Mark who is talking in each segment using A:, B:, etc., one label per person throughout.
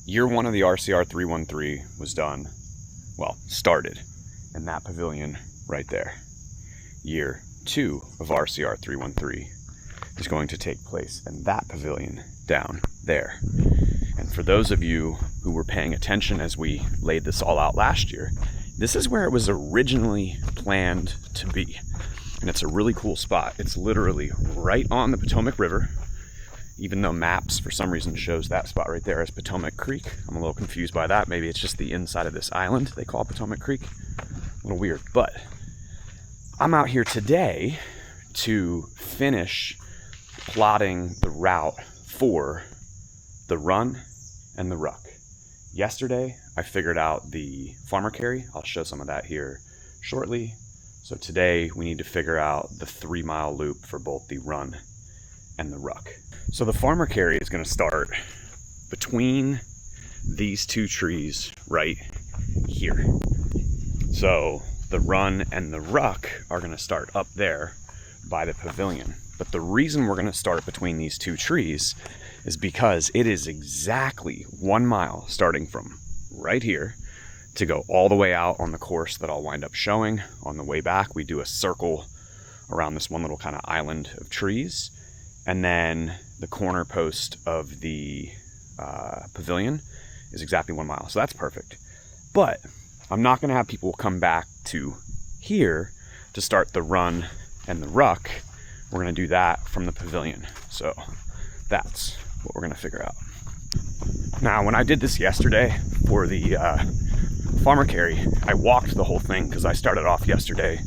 A: Year one of the RCR 313 was done, well, started in that pavilion right there. Year two of RCR 313 is going to take place in that pavilion down there. And for those of you who were paying attention as we laid this all out last year, this is where it was originally planned to be. And it's a really cool spot. It's literally right on the Potomac River, even though maps for some reason shows that spot right there as Potomac Creek. I'm a little confused by that. Maybe it's just the inside of this island they call Potomac Creek. A little weird, but I'm out here today to finish plotting the route for the run and the ruck. Yesterday, I figured out the farmer carry. I'll show some of that here shortly. So today we need to figure out the 3-mile loop for both the run and the ruck. So the farmer carry is going to start between these two trees right here. So the run and the ruck are going to start up there by the pavilion. But the reason we're going to start between these two trees is because it is exactly 1 mile starting from right here to go all the way out on the course that I'll wind up showing. On the way back, we do a circle around this one little kind of island of trees. And then the corner post of the pavilion is exactly 1 mile. So that's perfect. But I'm not going to have people come back to here to start the run and the ruck. We're going to do that from the pavilion. So that's what we're going to figure out. Now, when I did this yesterday for the farmer carry, I walked the whole thing because I started off yesterday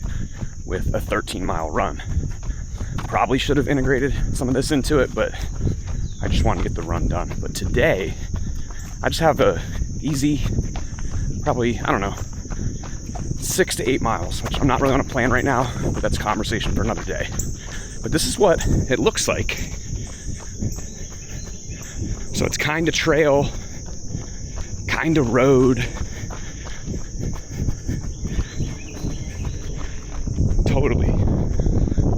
A: with a 13-mile run. Probably should have integrated some of this into it, but I just wanted to get the run done. But today, I just have a easy, probably, I don't know, 6 to 8 miles, which I'm not really on a plan right now, but that's a conversation for another day. But this is what it looks like. So it's kind of trail, kind of road. Totally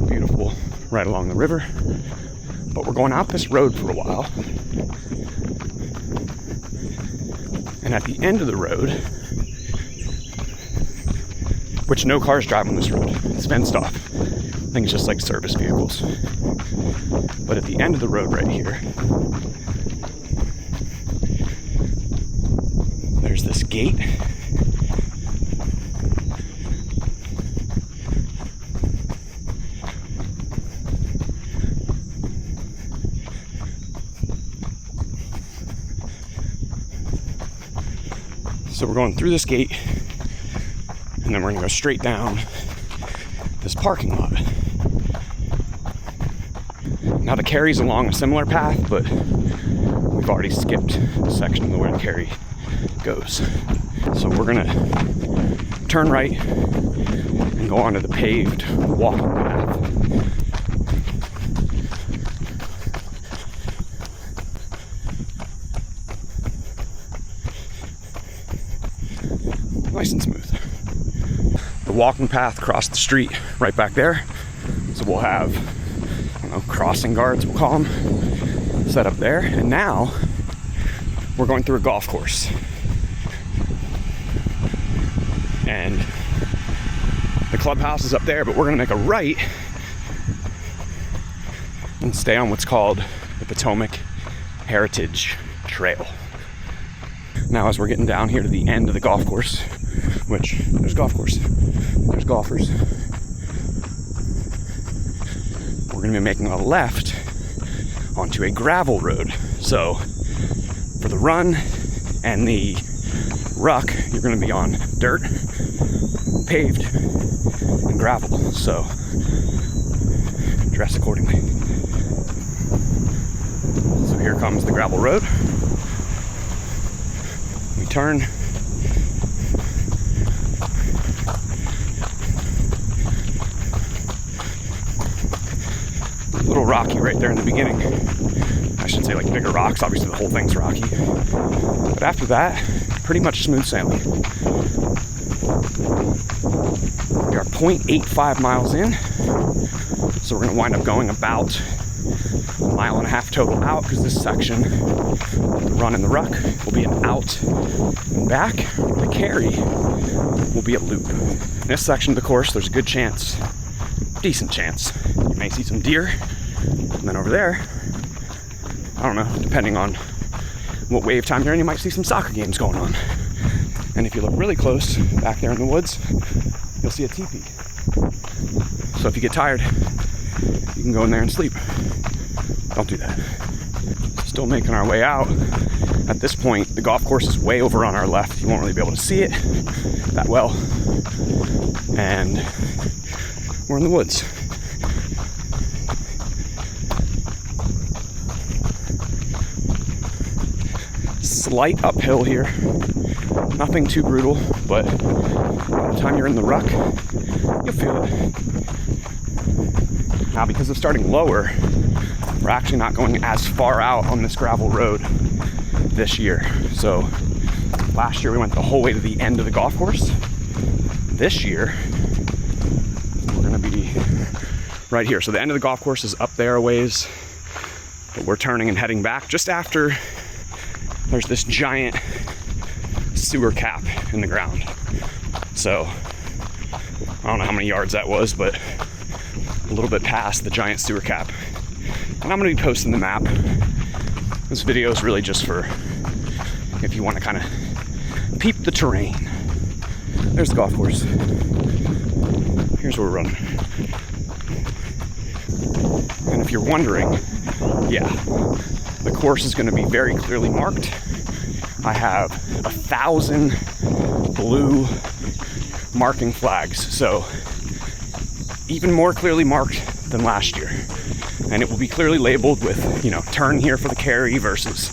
A: beautiful right along the river. But we're going out this road for a while. And at the end of the road, which no cars drive on this road, it's fenced off. I think it's just like service vehicles. But at the end of the road right here, there's this gate. So we're going through this gate, and then we're gonna go straight down this parking lot. Now the carry's along a similar path, but we've already skipped the section of where the carry goes. So we're gonna turn right and go onto the paved walking path. Nice and smooth. The walking path across the street right back there. So we'll have, I don't know, crossing guards, we'll call them, set up there. And now we're going through a golf course. And the clubhouse is up there, but we're gonna make a right and stay on what's called the Potomac Heritage Trail. Now, as we're getting down here to the end of the golf course, which there's golf course, there's golfers, we're gonna be making a left onto a gravel road. So for the run and the ruck, you're gonna be on dirt, paved, and gravel. So dress accordingly. So here comes the gravel road. We turn. A little rocky right there in the beginning. I should say like bigger rocks. Obviously the whole thing's rocky. But after that, pretty much smooth sailing. We are 0.85 miles in. So we're gonna wind up going about 1.5 total out, because this section, the run and the ruck, will be an out and back. The carry will be a loop. In this section of the course, there's a good chance, decent chance, you may see some deer. And then over there, I don't know, depending on what wave time you're in, you might see some soccer games going on. And if you look really close back there in the woods, you'll see a teepee. So if you get tired, you can go in there and sleep. Don't do that. Still making our way out. At this point, the golf course is way over on our left. You won't really be able to see it that well. And we're in the woods. Slight uphill here. Nothing too brutal, but by the time you're in the ruck, you'll feel it. Now, because of starting lower, we're actually not going as far out on this gravel road this year. So last year we went the whole way to the end of the golf course. This year, we're gonna be right here. So the end of the golf course is up there a ways, but we're turning and heading back just after there's this giant sewer cap in the ground. So I don't know how many yards that was, but a little bit past the giant sewer cap. And I'm gonna be posting the map. This video is really just for if you want to kind of peep the terrain. There's the golf course. Here's where we're running. And if you're wondering, yeah, the course is going to be very clearly marked. I have 1,000 blue marking flags, so even more clearly marked than last year. And it will be clearly labeled with, you know, turn here for the carry versus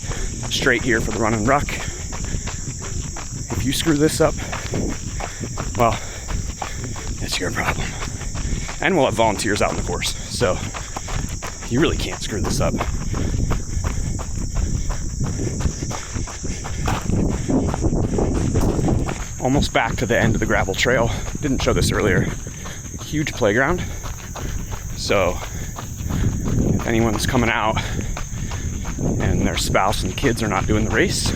A: straight here for the run and ruck. If you screw this up, well, it's your problem. And we'll have volunteers out in the course, so you really can't screw this up. Almost back to the end of the gravel trail. Didn't show this earlier. Huge playground. So if anyone's coming out and their spouse and kids are not doing the race,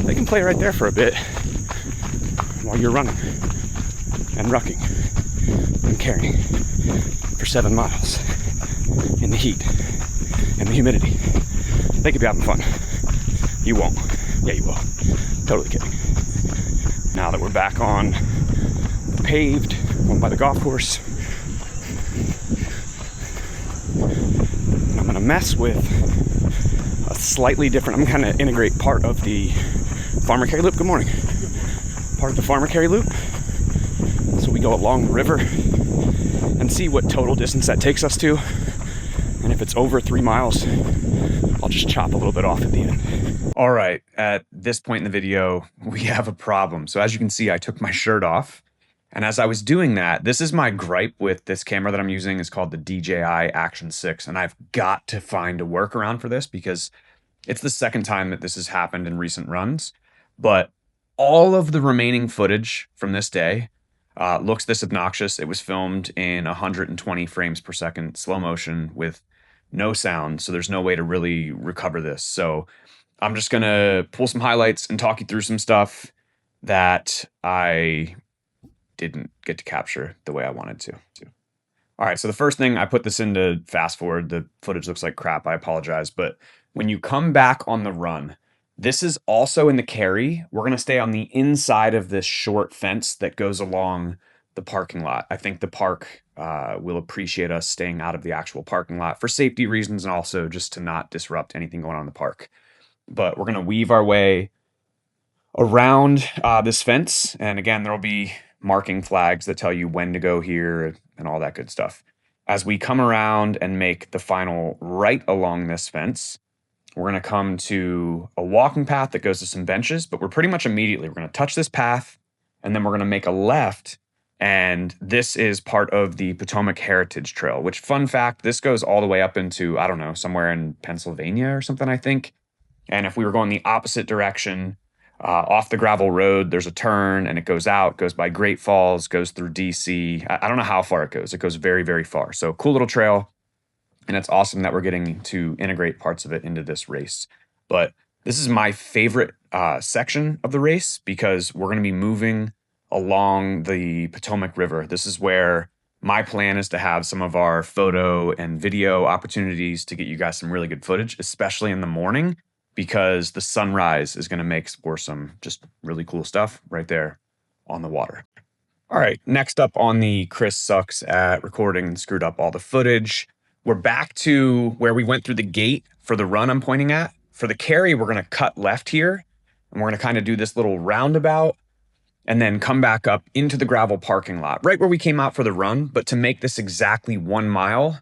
A: they can play right there for a bit while you're running and rucking and carrying for 7 miles in the heat and the humidity. They could be having fun. You won't. Yeah, you will. Totally kidding. Now that we're back on the paved one by the golf course, I'm gonna mess with a slightly different, I'm gonna integrate part of the farmer carry loop. Good morning. Part of the farmer carry loop. So we go along the river and see what total distance that takes us to. And if it's over 3 miles, I'll just chop a little bit off at the end. All right, at this point in the video, we have a problem. So as you can see, I took my shirt off. And as I was doing that, this is my gripe with this camera that I'm using. It's called the DJI Action 6. And I've got to find a workaround for this because it's the second time that this has happened in recent runs. But all of the remaining footage from this day looks this obnoxious. It was filmed in 120 frames per second, slow motion with no sound. So there's no way to really recover this. So I'm just going to pull some highlights and talk you through some stuff that I didn't get to capture the way I wanted to. All right, so the first thing, I put this into fast forward. The footage looks like crap. I apologize. But when you come back on the run, this is also in the carry. We're going to stay on the inside of this short fence that goes along the parking lot. I think the park will appreciate us staying out of the actual parking lot for safety reasons and also just to not disrupt anything going on in the park. But we're going to weave our way around this fence. And again, there will be marking flags that tell you when to go here and all that good stuff. As we come around and make the final right along this fence, we're going to come to a walking path that goes to some benches, but we're pretty much immediately, we're going to touch this path and then we're going to make a left. And this is part of the Potomac Heritage Trail, which, fun fact, this goes all the way up into, I don't know, somewhere in Pennsylvania or something, I think. And if we were going the opposite direction, off the gravel road, there's a turn and it goes out, goes by Great Falls, goes through DC. I don't know how far it goes. It goes very, very far. So cool little trail. And it's awesome that we're getting to integrate parts of it into this race. But this is my favorite section of the race because we're going to be moving along the Potomac River. This is where my plan is to have some of our photo and video opportunities to get you guys some really good footage, especially in the morning, because the sunrise is going to make for some just really cool stuff right there on the water. All right, next up on the Chris sucks at recording and screwed up all the footage. We're back to where we went through the gate for the run I'm pointing at. For the carry, we're going to cut left here, and we're going to kind of do this little roundabout and then come back up into the gravel parking lot, right where we came out for the run. But to make this exactly 1 mile,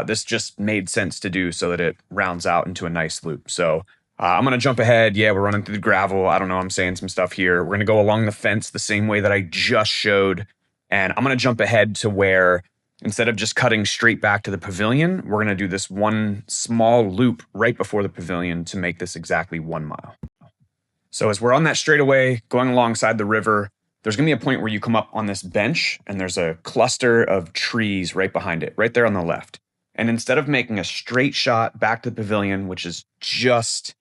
A: this just made sense to do so that it rounds out into a nice loop. So I'm going to jump ahead. Yeah, we're running through the gravel. I don't know, I'm saying some stuff here. We're going to go along the fence the same way that I just showed. And I'm going to jump ahead to where instead of just cutting straight back to the pavilion, we're going to do this one small loop right before the pavilion to make this exactly 1 mile. So as we're on that straightaway going alongside the river, there's going to be a point where you come up on this bench and there's a cluster of trees right behind it, right there on the left. And instead of making a straight shot back to the pavilion, which is just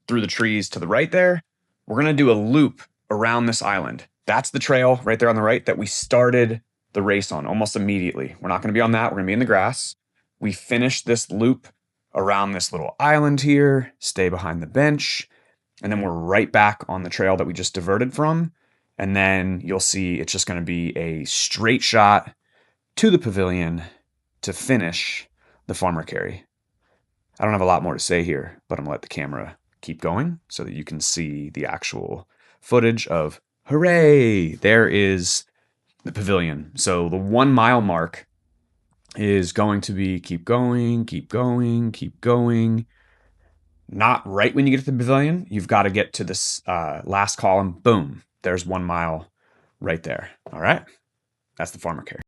A: through the trees to the right there, we're going to do a loop around this island. That's the trail right there on the right that we started the race on almost immediately. We're not going to be on that. We're going to be in the grass. We finish this loop around this little island here, stay behind the bench, and then we're right back on the trail that we just diverted from. And then you'll see it's just going to be a straight shot to the pavilion to finish the farmer carry. I don't have a lot more to say here, but I'm going to let the camera keep going so that you can see the actual footage of, hooray, there is the pavilion. So the 1 mile mark is going to be keep going, keep going, keep going. Not right when you get to the pavilion. You've got to get to this last column. Boom. There's 1 mile right there. All right. That's the farmer carry.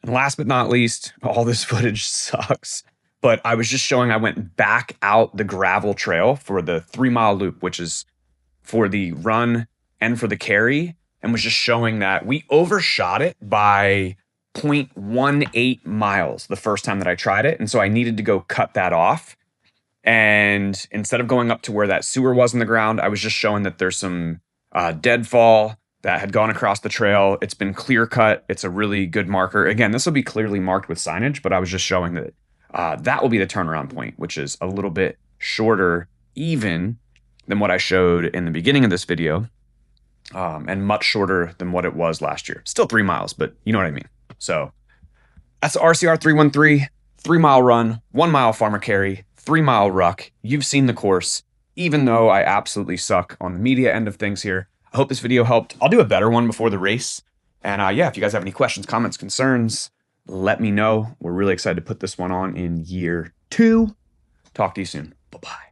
A: And last but not least, all this footage sucks. But I was just showing I went back out the gravel trail for the 3 mile loop, which is for the run and for the carry, and was just showing that we overshot it by 0.18 miles the first time that I tried it. And so I needed to go cut that off. And instead of going up to where that sewer was in the ground, I was just showing that there's some deadfall that had gone across the trail. It's been clear cut. It's a really good marker. Again, this will be clearly marked with signage, but I was just showing that that will be the turnaround point, which is a little bit shorter even than what I showed in the beginning of this video, and much shorter than what it was last year. Still 3 miles, but you know what I mean. So that's the RCR 313, 3 mile run, 1 mile farmer carry, 3 mile ruck. You've seen the course, even though I absolutely suck on the media end of things here. I hope this video helped. I'll do a better one before the race. And yeah, if you guys have any questions, comments, concerns, let me know. We're really excited to put this one on in year 2. Talk to you soon. Bye-bye.